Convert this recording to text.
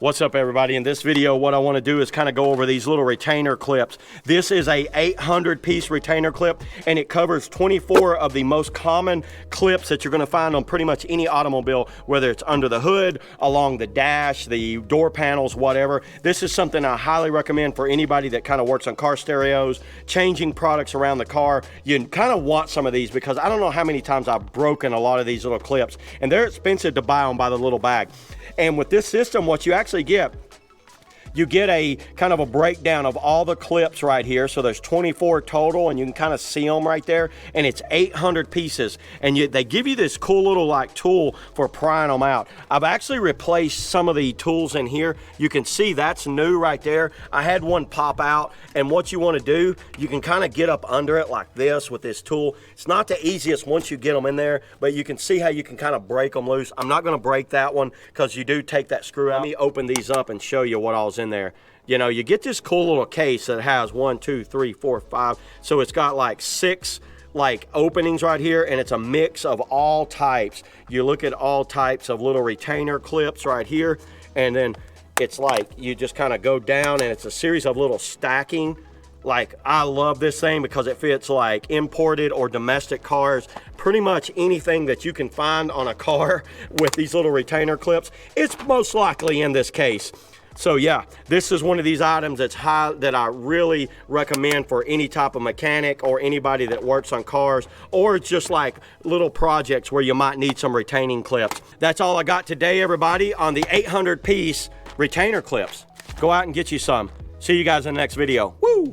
What's up, everybody? In this video, what I want to do is kind of go over these little retainer clips. This is a 800-piece retainer clip, and it covers 24 of the most common clips that you're going to find on pretty much any automobile, whether it's under the hood, along the dash, the door panels, whatever. This is something I highly recommend for anybody that kind of works on car stereos, changing products around the car. You kind of want some of these because I don't know how many times I've broken a lot of these little clips, and they're expensive to buy them by the little bag. And with this system, what you actually get, you get a kind of a breakdown of all the clips right here. So there's 24 total, and you can kind of see them right there, and it's 800 pieces. And they give you this cool little like tool for prying them out. I've actually replaced some of the tools in here. You can see that's new right there. I had one pop out, and what you want to do, you can kind of get up under it like this with this tool. It's not the easiest once you get them in there, but you can see how you can kind of break them loose. I'm not going to break that one because you do take that screw out. Let me open these up and show you what all's in there. You know, you get this cool little case that has 1, 2, 3, 4, 5. So it's got like 6 like openings right here, and it's a mix of all types. You look at all types of little retainer clips right here, and then it's like you just kind of go down, and it's a series of little stacking. Like, I love this thing because it fits like imported or domestic cars. Pretty much anything that you can find on a car with these little retainer clips, it's most likely in this case. So yeah, this is one of these items that I really recommend for any type of mechanic or anybody that works on cars, or just like little projects where you might need some retaining clips. That's all I got today, everybody, on the 800-piece retainer clips. Go out and get you some. See you guys in the next video. Woo!